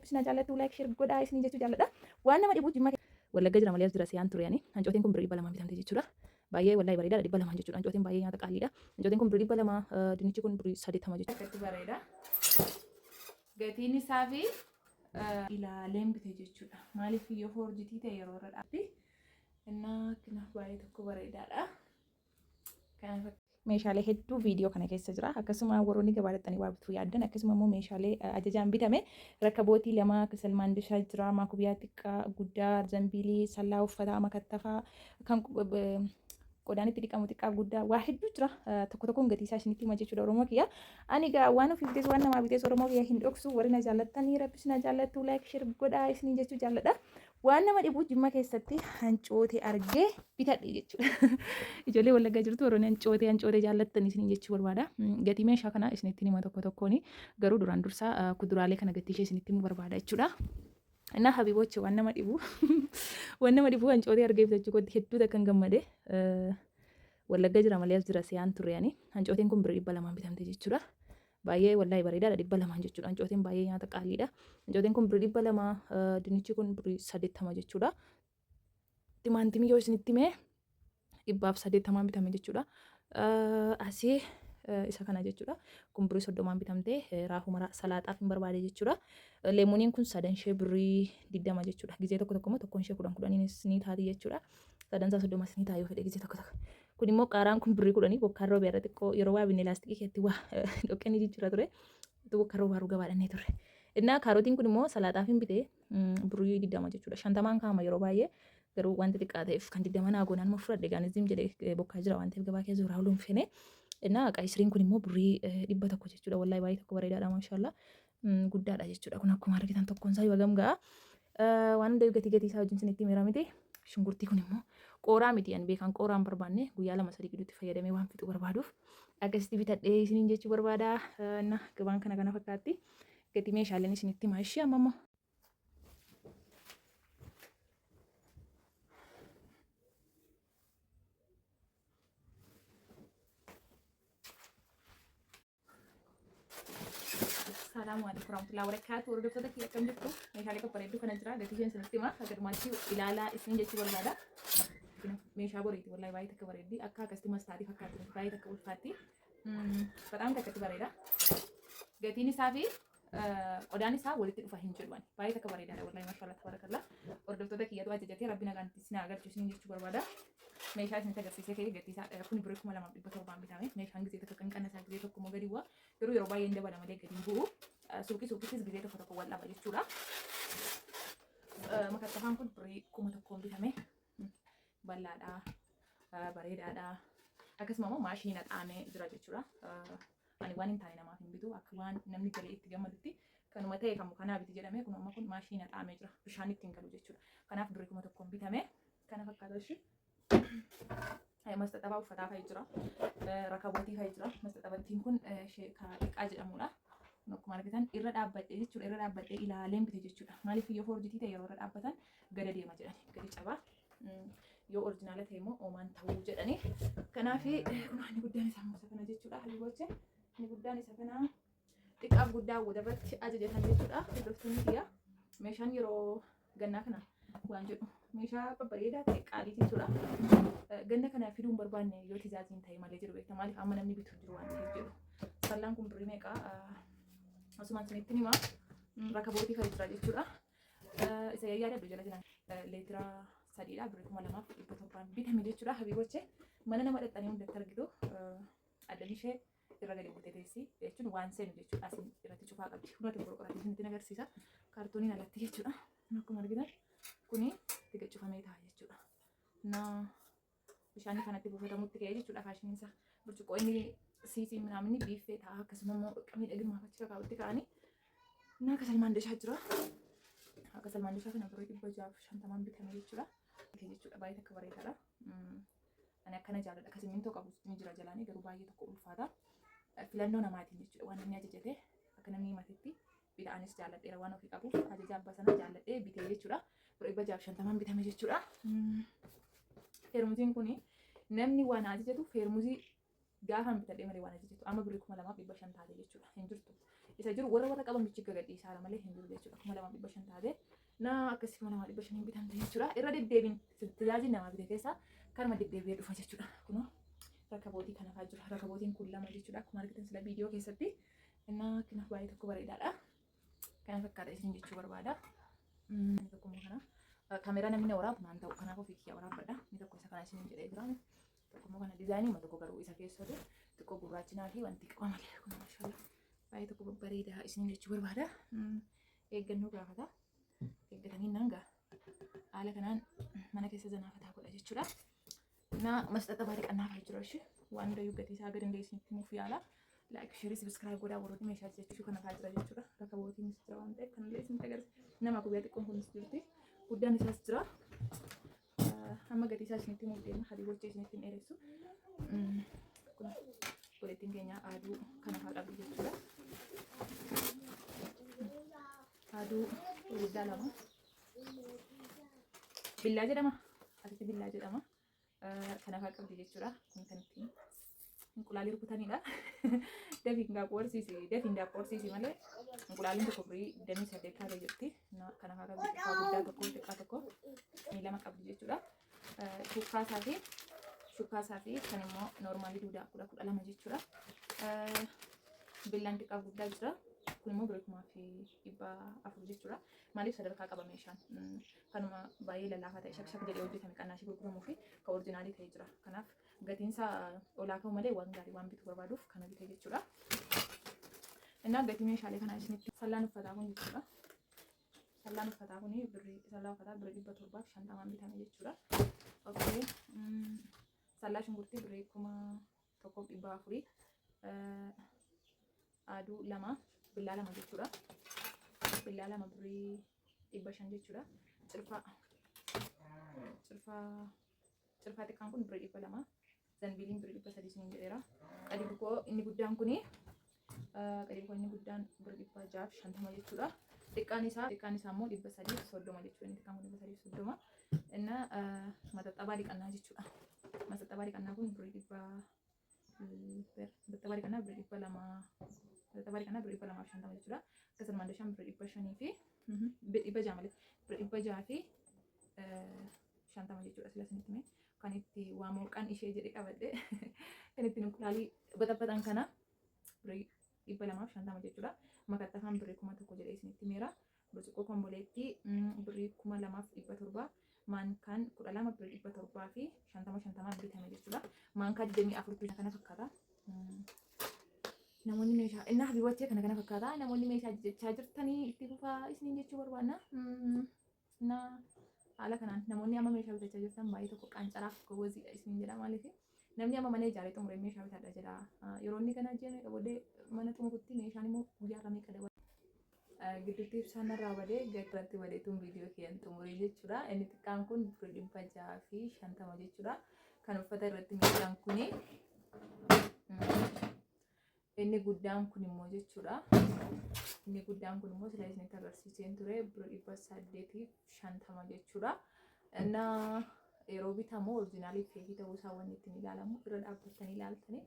rabbisna jaallatu like share godhaa isin jechuu jaalladha. Waan nama dhibu jimmaa Wallagga jira malee as jira siyaan ture ani. Hancooteen kun birrii 200 bitamte jechuudha. Baay'ee wallahi bareedaadha 200 jechuudha. Hancooteen baay'ee nyaata qaaliidha. Hancooteen kun birrii 200 dinnichi kun birrii 80 jechuudha. Akkatti bareeda. Gatiin isaa fi ilaaleen bite jechuudha. Maaliif yoo forjitii ta'e yeroo irra dhaabbi. Innaa kanaaf baay'ee tokko bareedaadha. Kanaaf meeshaalee hedduu viidiyoo kana keessa jira. Akkasuma warroonni gabaadhattanii waa bituu yaaddan akkasuma immoo meeshaalee ajajaan bitame rakabootii lama Salmaan Dishaa jira, maakubiyaa xiqqaa guddaa, zambiilii, sallaa uffataa, makattafaa kan qodaan itti dhiqamu xiqqaa guddaa waa hedduu jira. Tokko tokkoon gatii isaa isinitti hima jechuudha Oromoo kiyya. Ani egaa waan ofii bitees waan namaa bitees Oromoo kiyya hin dhoksu. Warri na jaallattanii rabbis na jaallattu like share godhaa isin jechuu jaalladha. Waan nama dhibu jimma keessatti hancoote argee bitadhe jechuudha. Ijoollee Wallaggaa jirtu warroonni hancoote jaallattanii isin jechuu barbaada. Gatii meeshaa kana isinitti hima tokko tokkooni. Garuu duraan dursaa kuduraalee kana gatii ishee isinitti himuu barbaada jechuudha. Innaa habibochi waan nama dhibu waan nama dhibu hancoote argee bitachuu kooti hedduu takkan gammade. Wallagga jira malee as jira siyaan ture ani. Hancooteen kun birrii 200 bitamte jechuudha. Baay'ee wallahi bareedaadha 200 jechuudha. Hancooteen baay'ee nyaata qaaliidha. Hancooteen kun birrii 200 dinnichi kun birrii 80 jechuudha. Timaantimii yoo isinitti hime 180 bitame jechuudha. Asii isa kana jechuudha. Kun birrii 30 bitamte raafuu mara salaaxaaf hin barbaade jechuudha. Leemoniin kun 3 ishee birrii 20 jechuudha. Gizee tokko tokko immoo tokkoon ishee 10 ni taati jechuudha. 3 30 ni taayoo fedhe gizee tokko tokko. Kun immoo qaaraan kun birrii 10 bokkaan roobee irra xiqqoo yeroo waa binne laastikii keetti waa dhoqqanii jijjiirra ture. Bokkaan roobaa rugaa baadhannee ture. Innaa kaarootiin kun immoo salaaxaaf hin bite birrii 20 jechuudha. 50 kaama yeroo baay'ee garuu wanti xiqqaa ta'eef kan 20 naa goonaan immoo fudhadhe gaanizim jedhee bokkaa jira waan ta'eef gabaa keessa zuuraa oluun fene. Innaa qaayisiriin kun immoo birrii 100 jechuudha. Wallahi baay'ee tokko bareedaadha maashaallah. Guddaadha jechuudha. Kun akkuma argitan tokkoon isaa yoo gamga'a. Waan hunda gatii isaa wajjin isinitti himeera miti. Shunkurtii kun immoo qooraa miti ani beekan qooraan barbaanne guyyaa 2-3 gidduutti fayyadamee waan fixuu barbaaduuf akkasitti bitadhee isiniin jechuu barbaada. Gabaan kana fakkaatti. Gatii meeshaaleen isinitti himaa ishee amma Assalamualaikum warahmatullahi wabarakatuh. Hordoftoota kiyya akkam jirtu? Meeshaalee babbareedduu kana jira. Gatii isheen isinitti himaa. Akkasumaatti ilaalaa isiniin jechuu barbaada. Meeshaa boriiti wallahi baay'ee takka bareeddi. Akka akkasitti mastaatii fakkaatti baay'ee takka ulfaatti. Badaam takkatti bareeda. Gatiin isaa fi qodaan isaa walitti dhufa hin jedhu. Baay'ee takka bareedaadha wallahi maashaallah tabarakallah. Hordoftoota kiyyatu ajajatee rabbi nagaan isin agarsiisu isiniin jechuu barbaada. Meeshaa isinitti agarsiisee ka'ee gatii isaa kun birrii 2700 bitame. Meeshaan gizee tokko kan qannasaa gizee tokko immoo gadi bu'a. Yeroo baay'ee hin dabala malee gadi hin bu'u. Suuqittis gizee tokko wal dhaba jechuudha. Makattafaan kun birrii 1000 bitame. Bal'aadha. Bareedaadha. Akkasuma immoo maashina xaamee jira jechuudha. Ani waan hin taane namaaf hin bitu akka waan namni galee itti gammadutti kanuma ta'e kan kanaa biti jedhamee kun amma kun maashina xaamee jira. Bishaan ittiin galu jechuudha. Kanaaf birrii 1000 bitame. Kana fakkaata ishee. Mastaxabaa uffataa fa'i jira. Rakabootii fa'i jira. Mastaxabattiin kun xiqqaa jedhamudha. Akkuma argitan irra dhaabbadhee jechuudha. Irra dhaabbadhee ilaaleen bite jechuudha. Maaliif yoo forjitii ta'e yeroo irra dhaabbatan gada deema jedhani. Gadi cabaa. Yoo orjinaala ta'e immoo oomaan ta'uu jedhani. Kanaaf inni guddaan isaa musa kana jechuudha. Habiboche inni guddaan isa kana xiqqaaf guddaa walirratti ajajatan jechuudha. Hordoftoonni kiyya meeshaan yeroo gannaa kana waan jedhu meeshaa babbareedaa ta'e qaaliitii jechuudha. Ganna kana fiduu hin barbaanne yoo tijaajiin ta'e malee jiru beekta maaliif amma namni bitu jiru waan ta'eef jedhu. Sallaan kun birrii meeqa asumaan isinitti hima rakabootii fa'i jira jechuudha. Isa yaadadhu jala jiran leetira 3dha birrii 2700 bitame jechuudha. Habiboche mana nama dhaqxanii hundatti argitu addan ishee irra gadi buutee teessi jechuun waan seenu jechuudha. Asin irratti cufaa qabdi. Hundatti qorqoratii isinitti agarsiisa. Kaartooniin alatti jechuudha. Akkuma argitan kuni tiga cufamee ta'a jechuudha. Bishaan kanatti buufatamutti ka'ee jechuudha faashiniin isaa. Burcuqqoo inni siisii minaaminni biiffee ta'a akkasuma immoo miidhagummaaf achi kakaa'utti ka'anii. Akka Salmaan Dishaa jira. Akka Salmaan Dishaa kana birrii 650 bitame jechuudha. Baay'ee takka bareedaadha. Ani akkana jaalladha. Akka simmintoo qabu ni jira jalaanii garuu baay'ee tokko ulfaata. Filannoo namaatiin jechuudha. Waan inni ajajate akka namni himatetti bitaanis jaalladheera waan ofii qabuuf ajaja abbaa sana jaalladhee bitee jechuudha. Birrii 650 bitame jechuudha. Feermuziin kuni namni waan ajajatu feermuzii gaafa bitadhee malee waan ajajatu amma birrii 2500 taate jechuudha. Hin jirtu. isa jiru warra qaban bichi gadhiisaadha malee hin jiru jechuudha. 2500 taate na akkasii 2500 bitamte jechuudha. Irra deddeebiin tajaajila namaa bite keessa kanuma deddeebi'ee dhufa jechuudha. Kunoo rakabootii kana fa'aa jira. Rakabootiin kun lama jechuudha. Akkuma argitan sila viidiyoo keessatti innaa kina baay'ee tokko bareedaadha. Kana fakkaata isin jechuu barbaada. Inni tokko immoo kana kaameraa namni waraabu naan ta'u kanaaf ofii kiyya waraabadha. Inni tokko isa kana isin jedhee jira. Tokko immoo kana diizaayinii ma tokko garuu isa keessatti xiqqoo gurraachinaa fi wanti qaba malee kun maashaallah baay'ee tokko babbareeda isin jechuu barbaada. Eeggannoo gaafata. Eeggatanii nanga haala kanaan mana keessa zanaafataa godha jechuudha. Na masxaxa baay'ee qannaafaa jira ishee waan dayyuu gatii isaa gadi dandeessinitti muuf yaala. Like, share, subscribe godhaa warroonni meeshaa jechuu kana fa'aa jira jechuudha. Rakabootiin jira waan ta'eef kanallee isin agarsiisa. Nama guyyaa xiqqoon kunis jirti. Guddaan isaas jira. Amma gatii isaa isinitti muuf deema. Hadii gochee isinitti hin dheeressu. Kun godhettiin keenya aduu kana fa'aa qabdi jechuudha. Aduu guddaa lama. Billaa jedhama. Asitti billaa jedhama. Kana fa'aa qabdi jechuudha. Kun kan ittiin inqulaalii rukutanidha. Dafiin daakuu horsiisi malee inqulaaliin tokko birii 28 taatee jirti. Kana fa'aa qabdi guddaa tokko xiqqaa tokko lama qabdi jechuudha. Shukkaasaa fi kan immoo noormaalii duudaa 12 jechuudha. Billaan xiqqaa guddaa jira. Kun immoo birii 400 jechuudha. Maaliif sadarkaa qaba meeshaan kanuma baay'ee lallaafaa ta'e shak jedhee hojjetame qannaashii gurguramuu fi kan orijinaalii ta'ee jira. Kanaaf gatiin isaa olaa ka'u malee waan gaarii waan bituu barbaaduuf kana bitee jechuudha. Innaa gatii meeshaalee kanaa isinitti sallaan uffataa kun jechuudha. Sallaan uffataa kun sallaan uffataa birrii 750 bitame jechuudha. Okay. Sallaa shunkurtii birrii 1400. Aduu lama billaa lama jechuudha. Billaa lama birrii 500 jechuudha. Cirfaa xiqqaan kun birrii 200. Zanbiiliin birrii 300 isiniin jedheera. Qadibukoo inni guddaan kuni inni guddaan birrii 650 jechuudha. Xiqqaan isaa immoo 330 jechuudha. Inni xiqqaan kun 330. Inna maxaxabaa dhiqannaa jechuudha. Maxaxabaa dhiqannaa kun birrii 200 jechuudha. Akkasumas mandashaan birrii 500 fi 600 malee birrii 600 fi 50 jechuudha. Sila isinitti mee kan itti waa mooqaan ishee jedhe qabadhe kan ittiin inqulaalii baxabbatan kana birrii 250 jechuudha. Makattafaan birrii 1000 jedhee isinitti meera. Burcuqqoo komboleetti birrii 2700. Maankaan 12 birrii 700 fi 50 bitame jechuudha. Maankaa 24 kana fakkaata. Namoonni meeshaa innaa habiiwwattee kana fakkaata. Namoonni meeshaa jechaa jirtanii itti fufaa isiniin jechuu barbaadna. Haala kanaan namoonni amma meeshaa bitachaa jirtan baay'ee tokko qancaraaf gowwoziidha isiniin jedha. Maaliif namni amma mana ijaaree xumuree meeshaa bitadha jedha. Yeroo inni kana jenne qabodee mana xumurutti meeshaan immoo guyyaa irraa meeqa dabala. Gidduutti ibsaan irraa badee garatti badeetuun viidiyoo kiyyan xumuree jechuudha. Inni xiqqaan kun birrii 650 jechuudha. Kan uffata irratti meeshaan kuni inni guddaan kun immoo jechuudha. Inni guddaan kun immoo sila isinitti agarsiiseen ture birrii 850 jechuudha. Yeroo bitamu orijinaalii feekii ta'uu isaa wanni ittiin ilaalamu irra dhaabbatanii ilaaltanii